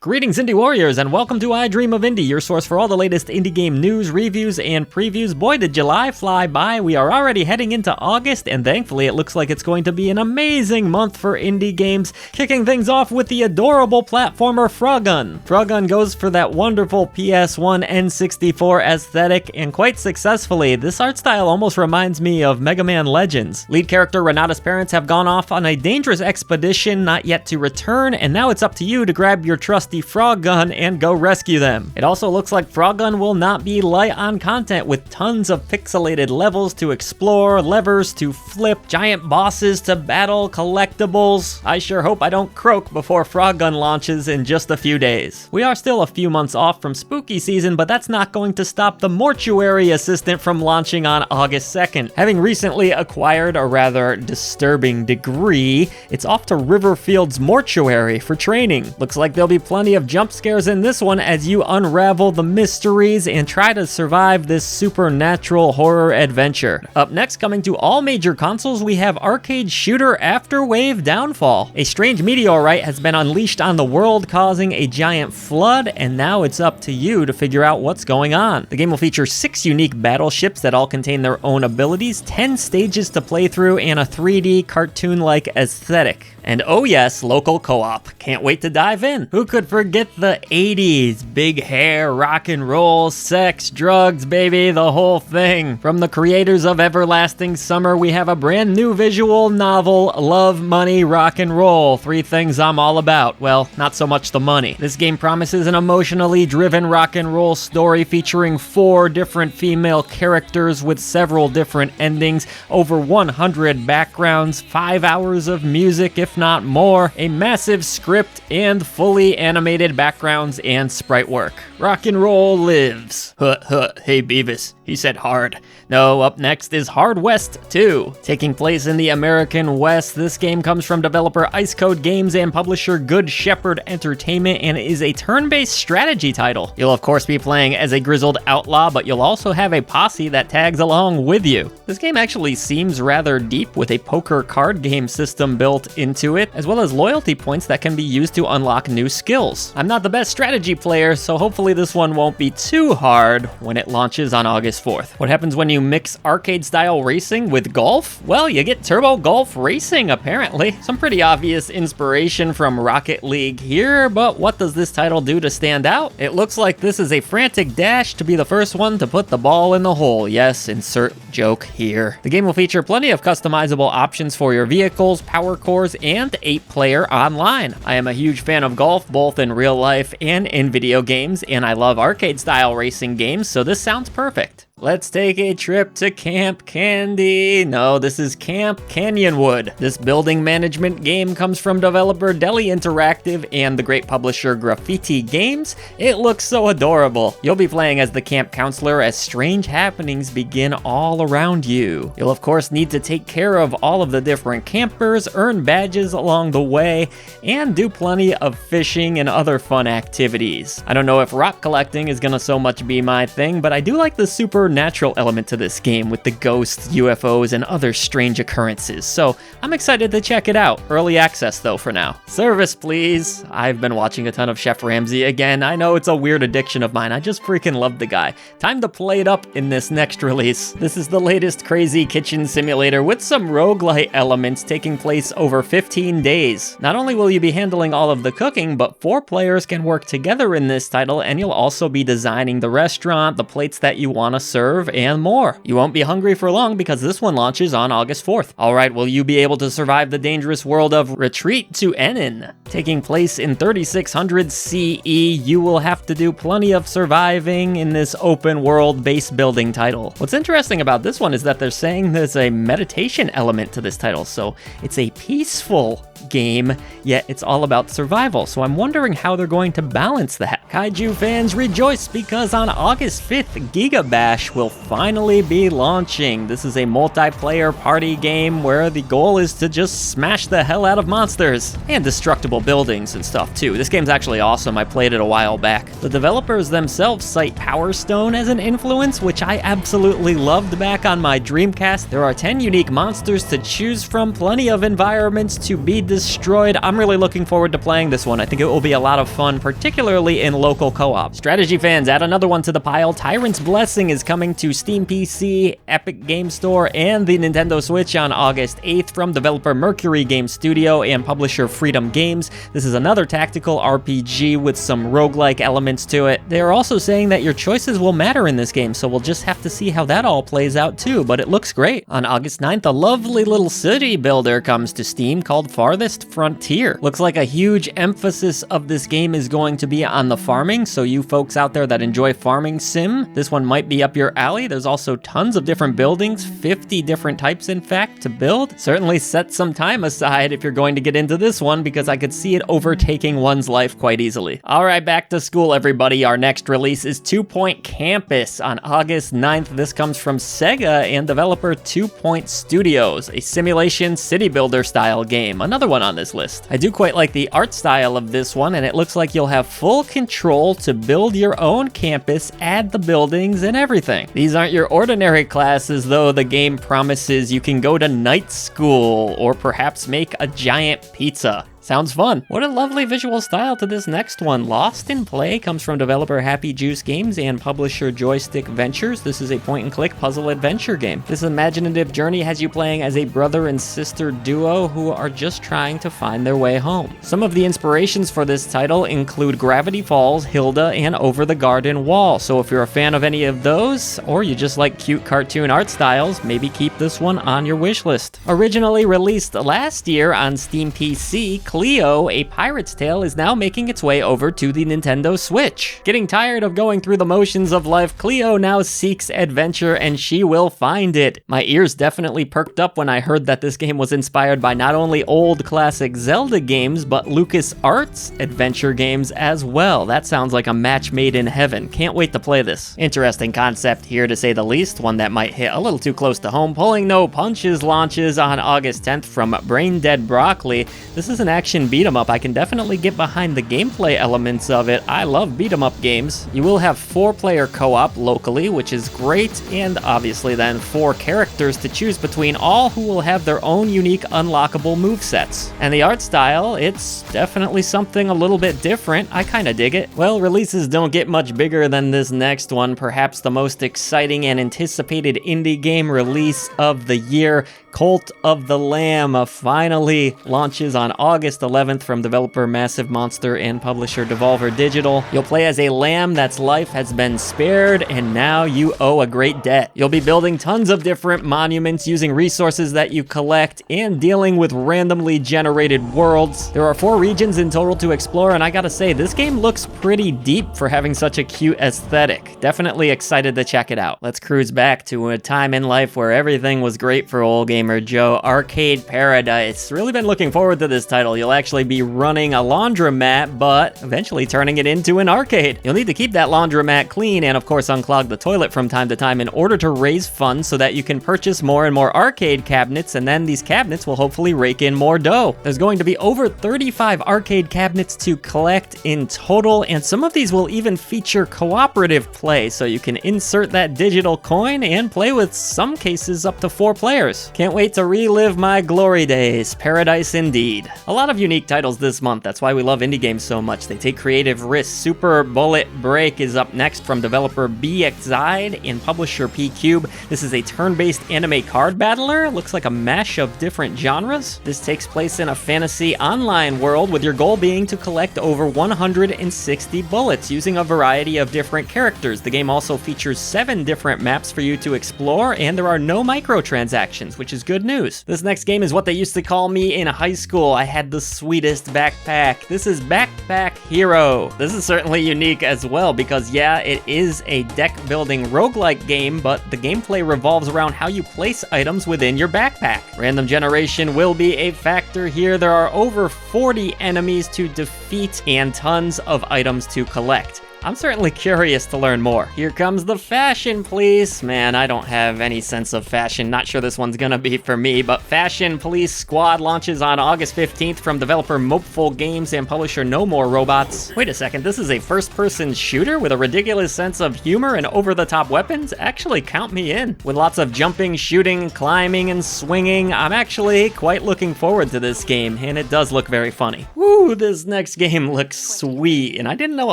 Greetings Indie Warriors and welcome to I Dream of Indie, your source for all the latest indie game news, reviews, and previews. Boy, did July fly by. We are already heading into August, and thankfully it looks like it's going to be an amazing month for indie games, kicking things off with the adorable platformer FROGUN. FROGUN goes for that wonderful PS1 N64 aesthetic, and quite successfully. This art style almost reminds me of Mega Man Legends. Lead character Renata's parents have gone off on a dangerous expedition, not yet to return, and now it's up to you to grab your trusty FROGUN and go rescue them. It also looks like FROGUN will not be light on content, with tons of pixelated levels to explore, levers to flip, giant bosses to battle, collectibles. I sure hope I don't croak before FROGUN launches in just a few days. We are still a few months off from spooky season, but that's not going to stop the Mortuary Assistant from launching on August 2nd. Having recently acquired a rather disturbing degree, it's off to Riverfield's Mortuary for training. Looks like there'll be plenty of jump scares in this one as you unravel the mysteries and try to survive this supernatural horror adventure. Up next, coming to all major consoles, we have arcade shooter Afterwave Downfall. A strange meteorite has been unleashed on the world, causing a giant flood, and now it's up to you to figure out what's going on. The game will feature 6 unique battleships that all contain their own abilities, 10 stages to play through, and a 3D cartoon-like aesthetic. And oh yes, local co-op. Can't wait to dive in. Who could forget the 80s? Big hair, rock and roll, sex, drugs, baby, the whole thing. From the creators of Everlasting Summer, we have a brand new visual novel, Love, Money, Rock and Roll. 3 things I'm all about. Well, not so much the money. This game promises an emotionally driven rock and roll story featuring 4 different female characters with several different endings, over 100 backgrounds, 5 hours of music, if not more, a massive script, and fully animated backgrounds and sprite work. Rock and roll lives. Hey Beavis, he said hard. No, up next is Hard West 2. Taking place in the American West, this game comes from developer Ice Code Games and publisher Good Shepherd Entertainment and is a turn-based strategy title. You'll of course be playing as a grizzled outlaw, but you'll also have a posse that tags along with you. This game actually seems rather deep, with a poker card game system built into it, as well as loyalty points that can be used to unlock new skills. I'm not the best strategy player, so hopefully this one won't be too hard when it launches on August 4th. What happens when you mix arcade-style racing with golf? Well, you get Turbo Golf Racing, apparently. Some pretty obvious inspiration from Rocket League here, but what does this title do to stand out? It looks like this is a frantic dash to be the first one to put the ball in the hole. Yes, insert joke here. The game will feature plenty of customizable options for your vehicles, power cores, and 8-player online. I am a huge fan of golf, both in real life and in video games, and I love arcade-style racing games, so this sounds perfect. Let's take a trip to Camp Candy. No, this is Camp Canyonwood. This building management game comes from developer Deli Interactive and the great publisher Graffiti Games. It looks so adorable. You'll be playing as the camp counselor as strange happenings begin all around you. You'll of course need to take care of all of the different campers, earn badges along the way, and do plenty of fishing and other fun activities. I don't know if rock collecting is gonna so much be my thing, but I do like the supernatural element to this game with the ghosts, UFOs, and other strange occurrences, so I'm excited to check it out. Early access though for now. Service please. I've been watching a ton of Chef Ramsay again. I know it's a weird addiction of mine. I just freaking love the guy. Time to play it up in this next release. This is the latest crazy kitchen simulator with some roguelite elements taking place over 15 days. Not only will you be handling all of the cooking, but 4 players can work together in this title, and you'll also be designing the restaurant, the plates that you want to serve, and more. You won't be hungry for long because this one launches on August 4th. Alright, will you be able to survive the dangerous world of Retreat to Enen? Taking place in 3600 CE, you will have to do plenty of surviving in this open world base building title. What's interesting about this one is that they're saying there's a meditation element to this title, so it's a peaceful game, yet it's all about survival, so I'm wondering how they're going to balance that. Kaiju fans rejoice because on August 5th, GigaBash GigaBash will finally be launching. This is a multiplayer party game where the goal is to just smash the hell out of monsters and destructible buildings and stuff too. This game's actually awesome. I played it a while back. The developers themselves cite Power Stone as an influence, which I absolutely loved back on my Dreamcast. There are 10 unique monsters to choose from, plenty of environments to be destroyed. I'm really looking forward to playing this one. I think it will be a lot of fun, particularly in local co-op. Strategy fans, add another one to the pile. Tyrant's Blessing is coming to Steam PC, Epic Game Store, and the Nintendo Switch on August 8th from developer Mortuary Studio and publisher Freedom Games. This is another tactical RPG with some roguelike elements to it. They are also saying that your choices will matter in this game, so we'll just have to see how that all plays out too, but it looks great. On August 9th, a lovely little city builder comes to Steam called Farthest Frontier. Looks like a huge emphasis of this game is going to be on the farming, so you folks out there that enjoy farming sim, this one might be up your alley. There's also tons of different buildings, 50 different types in fact to build. Certainly set some time aside if you're going to get into this one, because I could see it overtaking one's life quite easily. All right, back to school, everybody. Our next release is 2 Point Campus on August 9th. This comes from Sega and developer 2 Point Studios, a simulation city builder style game. Another one on this list. I do quite like the art style of this one, and it looks like you'll have full control to build your own campus, add the buildings and everything. These aren't your ordinary classes, though. The game promises you can go to night school or perhaps make a giant pizza. Sounds fun. What a lovely visual style to this next one. Lost in Play comes from developer Happy Juice Games and publisher Joystick Ventures. This is a point-and-click puzzle adventure game. This imaginative journey has you playing as a brother and sister duo who are just trying to find their way home. Some of the inspirations for this title include Gravity Falls, Hilda, and Over the Garden Wall. So if you're a fan of any of those, or you just like cute cartoon art styles, maybe keep this one on your wish list. Originally released last year on Steam PC, Cleo, A Pirate's Tale, is now making its way over to the Nintendo Switch. Getting tired of going through the motions of life, Cleo now seeks adventure, and she will find it. My ears definitely perked up when I heard that this game was inspired by not only old classic Zelda games, but LucasArts adventure games as well. That sounds like a match made in heaven. Can't wait to play this. Interesting concept here, to say the least, one that might hit a little too close to home. Pulling No Punches launches on August 10th from Brain Dead Broccoli. This is an action beat 'em up. I can definitely get behind the gameplay elements of it. I love beat 'em up games. You will have 4-player co-op locally, which is great, and obviously then 4 characters to choose between, all who will have their own unique unlockable movesets. And the art style, it's definitely something a little bit different. I kinda dig it. Well, releases don't get much bigger than this next one, perhaps the most exciting and anticipated indie game release of the year. Cult of the Lamb finally launches on August 11th from developer Massive Monster and publisher Devolver Digital. You'll play as a lamb that's life has been spared, and now you owe a great debt. You'll be building tons of different monuments using resources that you collect and dealing with randomly generated worlds. There are 4 regions in total to explore, and I gotta say, this game looks pretty deep for having such a cute aesthetic. Definitely excited to check it out. Let's cruise back to a time in life where everything was great for old gamer Joe. Arcade Paradise. Really been looking forward to this title. You'll actually be running a laundromat, but eventually turning it into an arcade. You'll need to keep that laundromat clean and of course unclog the toilet from time to time in order to raise funds so that you can purchase more and more arcade cabinets, and then these cabinets will hopefully rake in more dough. There's going to be over 35 arcade cabinets to collect in total, and some of these will even feature cooperative play, so you can insert that digital coin and play with some cases up to 4 players. Can't wait to relive my glory days. Paradise indeed. A lot of unique titles this month. That's why we love indie games so much. They take creative risks. Super Bullet Break is up next from developer BXide and publisher P-Cube. This is a turn-based anime card battler. Looks like a mash of different genres. This takes place in a fantasy online world, with your goal being to collect over 160 bullets using a variety of different characters. The game also features 7 different maps for you to explore, and there are no microtransactions, which is good news. This next game is what they used to call me in high school. I had the sweetest backpack. This is Backpack Hero. This is certainly unique as well because, yeah, it is a deck-building roguelike game, but the gameplay revolves around how you place items within your backpack. Random generation will be a factor here. There are over 40 enemies to defeat and tons of items to collect. I'm certainly curious to learn more. Here comes the Fashion Police. Man, I don't have any sense of fashion. Not sure this one's gonna be for me, but Fashion Police Squad launches on August 15th from developer Mopeful Games and publisher No More Robots. Wait a second, this is a first-person shooter with a ridiculous sense of humor and over-the-top weapons? Actually, count me in. With lots of jumping, shooting, climbing, and swinging, I'm actually quite looking forward to this game, and it does look very funny. Woo, this next game looks sweet, and I didn't know a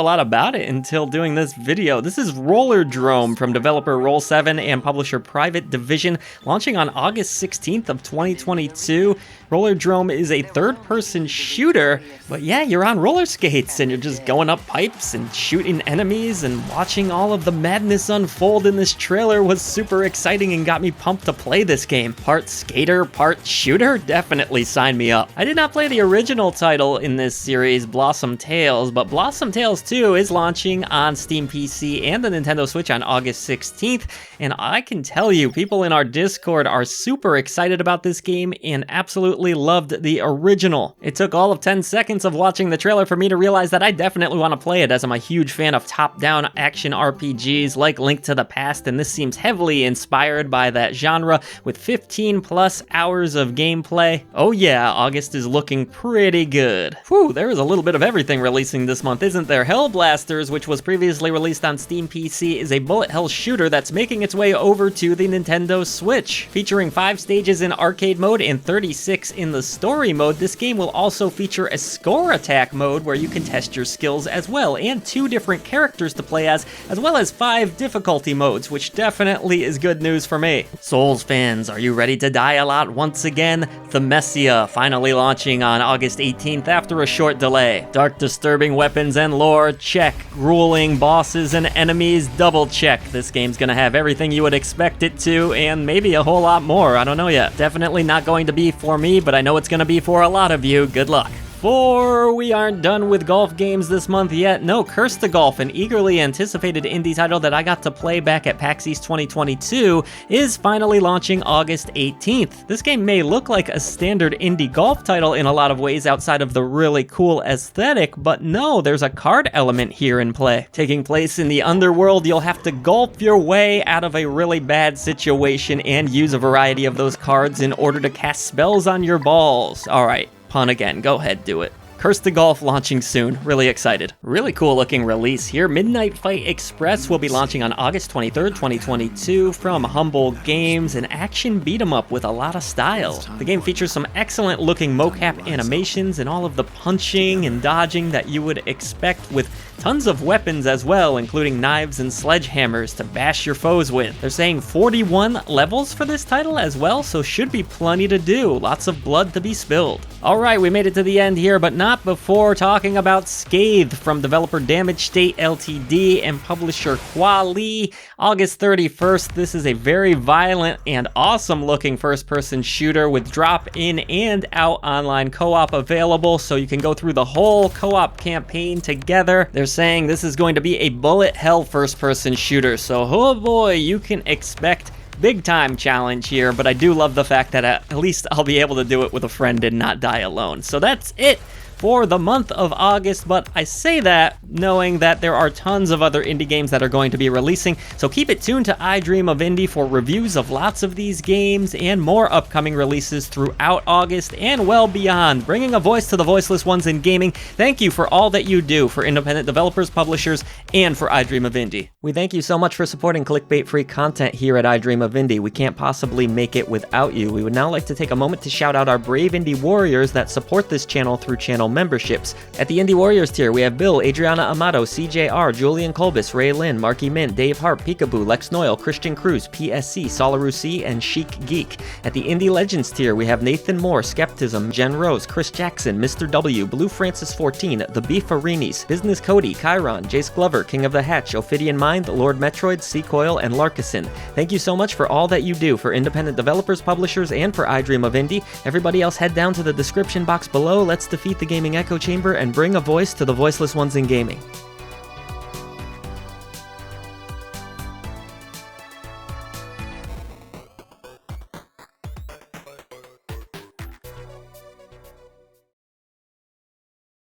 lot about it until doing this video. This is Rollerdrome from developer Roll7 and publisher Private Division, launching on August 16th of 2022. Rollerdrome is a third-person shooter, but yeah, you're on roller skates and you're just going up pipes and shooting enemies, and watching all of the madness unfold in this trailer was super exciting and got me pumped to play this game. Part skater, part shooter? Definitely sign me up. I did not play the original title in this series, Blossom Tales, but Blossom Tales 2 is launching on Steam PC and the Nintendo Switch on August 16th, and I can tell you, people in our Discord are super excited about this game and absolutely loved the original. It took all of 10 seconds of watching the trailer for me to realize that I definitely want to play it, as I'm a huge fan of top-down action RPGs like Link to the Past, and this seems heavily inspired by that genre with 15 plus hours of gameplay. Oh yeah, August is looking pretty good. Whew, there is a little bit of everything releasing this month, isn't there? Hellblasters, which was previously released on Steam PC, is a bullet hell shooter that's making its way over to the Nintendo Switch. Featuring 5 stages in arcade mode and 36 in the story mode, this game will also feature a score attack mode where you can test your skills as well, and 2 different characters to play as well as 5 difficulty modes, which definitely is good news for me. Souls fans, are you ready to die a lot once again? Thymesia, finally launching on August 18th after a short delay. Dark, disturbing weapons and lore, check. Grueling bosses and enemies, double check. This game's gonna have everything you would expect it to, and maybe a whole lot more, I don't know yet. Definitely not going to be for me, but I know it's gonna be for a lot of you. Good luck. We aren't done with golf games this month yet. No, Curse to Golf, an eagerly anticipated indie title that I got to play back at PAX East 2022, is finally launching August 18th. This game may look like a standard indie golf title in a lot of ways outside of the really cool aesthetic, but no, there's a card element here in play. Taking place in the underworld, you'll have to golf your way out of a really bad situation and use a variety of those cards in order to cast spells on your balls. Alright. Pun again, go ahead, do it. Curse to Golf launching soon, really excited. Really cool looking release here. Midnight Fight Express will be launching on August 23rd, 2022 from Humble Games, an action beat 'em up with a lot of style. The game features some excellent looking mocap animations and all of the punching and dodging that you would expect, with tons of weapons as well, including knives and sledgehammers to bash your foes with. They're saying 41 levels for this title as well, so should be plenty to do. Lots of blood to be spilled. Alright, we made it to the end here, but not before talking about Scathe from developer Damage State Ltd and publisher Quali. August 31st, this is a very violent and awesome looking first-person shooter with drop-in and out online co-op available, so you can go through the whole co-op campaign together. They're saying this is going to be a bullet hell first-person shooter, so oh boy, you can expect big time challenge here, but I do love the fact that at least I'll be able to do it with a friend and not die alone. So that's it for the month of August, but I say that knowing that there are tons of other indie games that are going to be releasing, so keep it tuned to I Dream of Indie for reviews of lots of these games and more upcoming releases throughout August and well beyond, bringing a voice to the voiceless ones in gaming. Thank you for all that you do for independent developers, publishers, and for I Dream of Indie. We thank you so much for supporting clickbait-free content here at I Dream of Indie. We can't possibly make it without you. We would now like to take a moment to shout out our brave indie warriors that support this channel through channel memberships. At the Indie Warriors tier, we have Bill, Adriana Amato, CJR, Julian Kolbis, Ray Lynn, Marky Mint, Dave Harp, Peekaboo, Lex Noyle, Christian Cruz, PSC, Solaru C, and Chic Geek. At the Indie Legends tier, we have Nathan Moore, Skeptism, Jen Rose, Chris Jackson, Mr. W, Blue Francis 14, The Beefarinis, Business Cody, Chiron, Jace Glover, King of the Hatch, Ophidian Mind, Lord Metroid, Seacoil, and Larkison. Thank you so much for all that you do for independent developers, publishers, and for I Dream of Indie. Everybody else head down to the description box below. Let's defeat the gaming echo chamber and bring a voice to the voiceless ones in gaming.